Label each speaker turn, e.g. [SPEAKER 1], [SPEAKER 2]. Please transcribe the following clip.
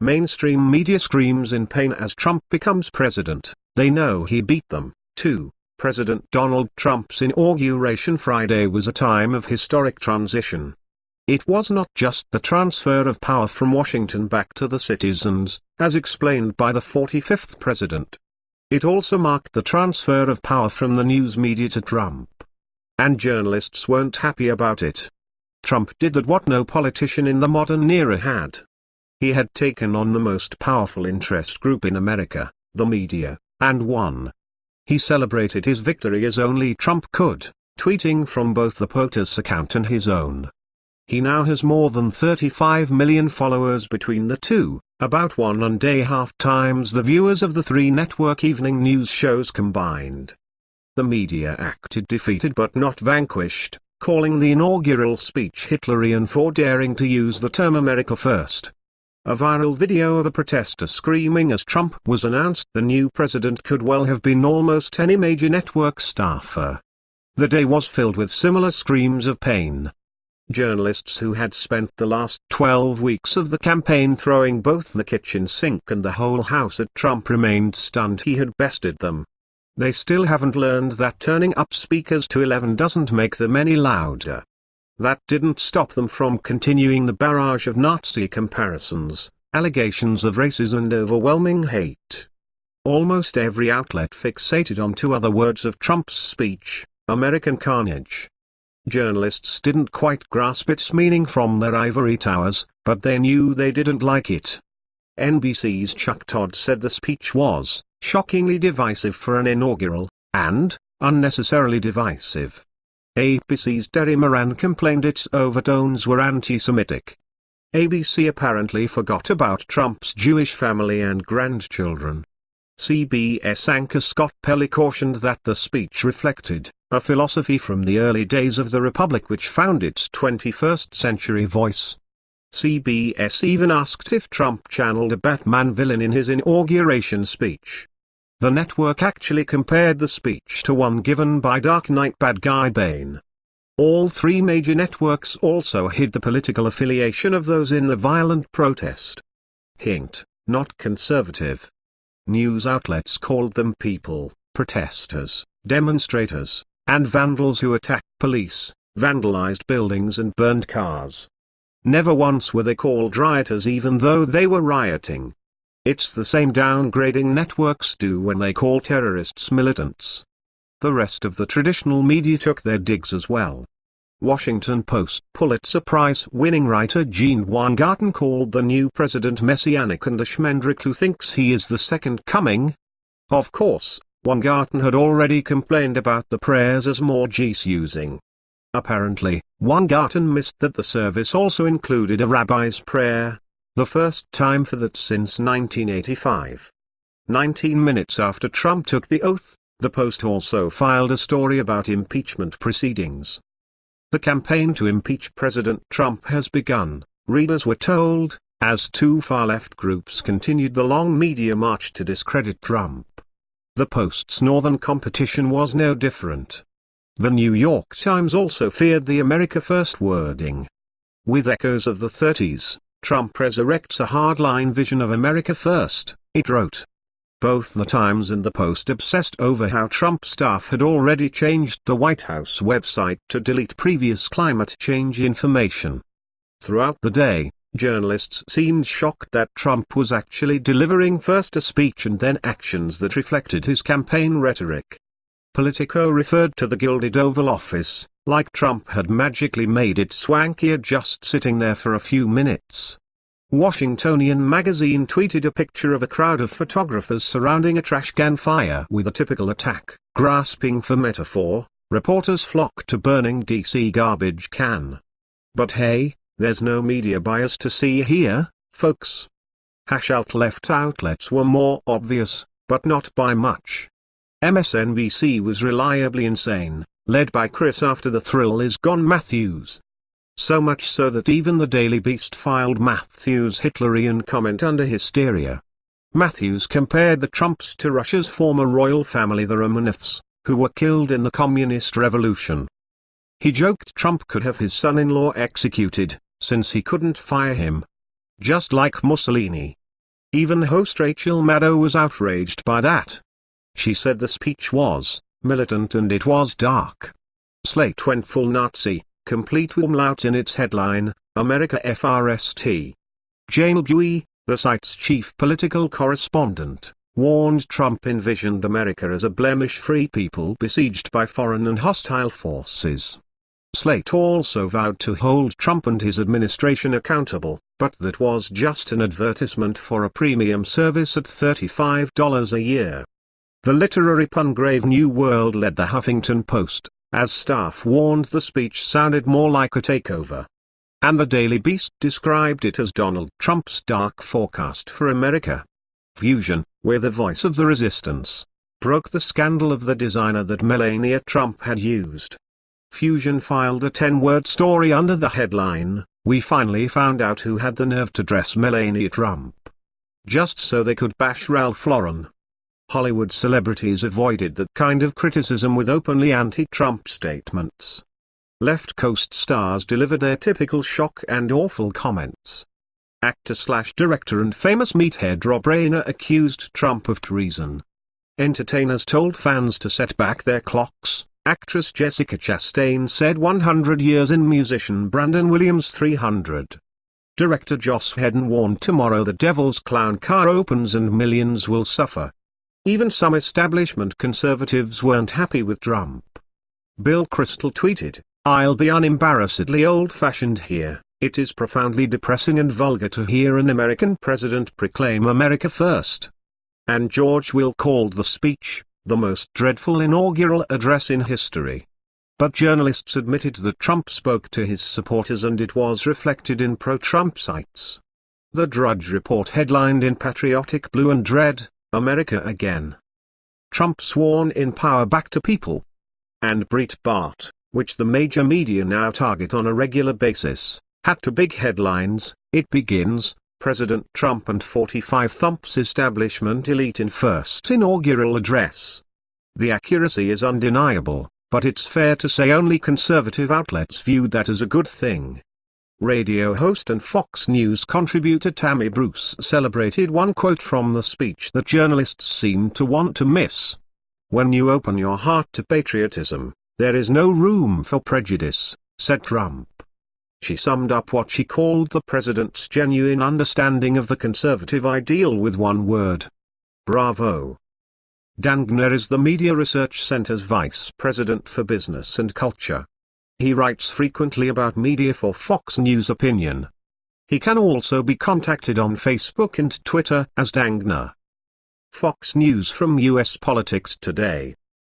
[SPEAKER 1] Mainstream media screams in pain as Trump becomes president. They know he beat them. 2. President Donald Trump's inauguration Friday was a time of historic transition. It was not just the transfer of power from Washington back to the citizens, as explained by the 45th president. It also marked the transfer of power from the news media to Trump. And journalists weren't happy about it. Trump did that what no politician in the modern era had. He had taken on the most powerful interest group in America, the media, and won. He celebrated his victory as only Trump could, tweeting from both the POTUS account and his own. He now has more than 35 million followers between the two, about 1.5 times the viewers of the 3 network evening news shows combined. The media acted defeated but not vanquished, calling the inaugural speech Hitlerian for daring to use the term America First. A viral video of a protester screaming as Trump was announced the new president could well have been almost any major network staffer. The day was filled with similar screams of pain. Journalists who had spent the last 12 weeks of the campaign throwing both the kitchen sink and the whole house at Trump remained stunned he had bested them. They still haven't learned that turning up speakers to 11 doesn't make them any louder. That didn't stop them from continuing the barrage of Nazi comparisons, allegations of racism and overwhelming hate. Almost every outlet fixated on 2 other words of Trump's speech, American carnage. Journalists didn't quite grasp its meaning from their ivory towers, but they knew they didn't like it. NBC's Chuck Todd said the speech was shockingly divisive for an inaugural, and unnecessarily divisive. ABC's Terry Moran complained its overtones were anti-Semitic. ABC apparently forgot about Trump's Jewish family and grandchildren. CBS anchor Scott Pelley cautioned that the speech reflected a philosophy from the early days of the Republic which found its 21st century voice. CBS even asked if Trump channeled a Batman villain in his inauguration speech. The network actually compared the speech to one given by Dark Knight bad guy Bane. All 3 major networks also hid the political affiliation of those in the violent protest. Hint, not conservative. News outlets called them people, protesters, demonstrators, and vandals who attacked police, vandalized buildings and burned cars. Never once were they called rioters even though they were rioting. It's the same downgrading networks do when they call terrorists militants. The rest of the traditional media took their digs as well. Washington Post Pulitzer Prize-winning writer Gene Weingarten called the new president messianic and a schmendrick who thinks he is the second coming. Of course, Weingarten had already complained about the prayers as more Jews using. Apparently, Weingarten missed that the service also included a rabbi's prayer, the first time for that since 1985. 19 minutes after Trump took the oath, the Post also filed a story about impeachment proceedings. The campaign to impeach President Trump has begun, readers were told, as 2 far-left groups continued the long media march to discredit Trump. The Post's northern competition was no different. The New York Times also feared the America First wording. With echoes of the 30s, Trump resurrects a hardline vision of America First, it wrote. Both the Times and the Post obsessed over how Trump staff had already changed the White House website to delete previous climate change information. Throughout the day, journalists seemed shocked that Trump was actually delivering first a speech and then actions that reflected his campaign rhetoric. Politico referred to the Gilded Oval Office, like Trump had magically made it swankier just sitting there for a few minutes. Washingtonian magazine tweeted a picture of a crowd of photographers surrounding a trash can fire with a typical attack, grasping for metaphor, reporters flocked to burning DC garbage can. But hey, there's no media bias to see here, folks. Alt-left outlets were more obvious, but not by much. MSNBC was reliably insane, led by Chris after the thrill is gone Matthews. So much so that even the Daily Beast filed Matthews' Hitlerian comment under hysteria. Matthews compared the Trumps to Russia's former royal family the Romanovs, who were killed in the Communist Revolution. He joked Trump could have his son-in-law executed, since he couldn't fire him. Just like Mussolini. Even host Rachel Maddow was outraged by that. She said the speech was militant and it was dark. Slate went full Nazi, complete with umlaut in its headline, America FRST. Jane Buie, the site's chief political correspondent, warned Trump envisioned America as a blemish-free people besieged by foreign and hostile forces. Slate also vowed to hold Trump and his administration accountable, but that was just an advertisement for a premium service at $35 a year. The literary pun Grave New World led the Huffington Post, as staff warned the speech sounded more like a takeover. And the Daily Beast described it as Donald Trump's dark forecast for America. Fusion, with the voice of the resistance, broke the scandal of the designer that Melania Trump had used. Fusion filed a 10-word story under the headline, "We finally found out who had the nerve to dress Melania Trump," just so they could bash Ralph Lauren. Hollywood celebrities avoided that kind of criticism with openly anti-Trump statements. Left Coast stars delivered their typical shock and awful comments. Actor/director and famous meathead Rob Reiner accused Trump of treason. Entertainers told fans to set back their clocks. Actress Jessica Chastain said 100 years in, musician Brandon Williams 300. Director Joss Whedon warned tomorrow the devil's clown car opens and millions will suffer. Even some establishment conservatives weren't happy with Trump. Bill Kristol tweeted, "I'll be unembarrassedly old-fashioned here. It is profoundly depressing and vulgar to hear an American president proclaim America first." And George Will called the speech the most dreadful inaugural address in history. But journalists admitted that Trump spoke to his supporters and it was reflected in pro-Trump sites. The Drudge Report headlined in patriotic blue and red, "America Again. Trump sworn in power back to people." And Breitbart, which the major media now target on a regular basis, had two big headlines. It begins, "President Trump and 45 thumps establishment elite in first inaugural address." The accuracy is undeniable, but it's fair to say only conservative outlets viewed that as a good thing. Radio host and Fox News contributor Tammy Bruce celebrated one quote from the speech that journalists seem to want to miss. "When you open your heart to patriotism, there is no room for prejudice," said Trump. She summed up what she called the president's genuine understanding of the conservative ideal with one word: bravo. Dan Gner is the Media Research Center's vice president for business and culture. He writes frequently about media for Fox News Opinion. He can also be contacted on Facebook and Twitter as Dan Gner. Fox News from U.S. Politics Today.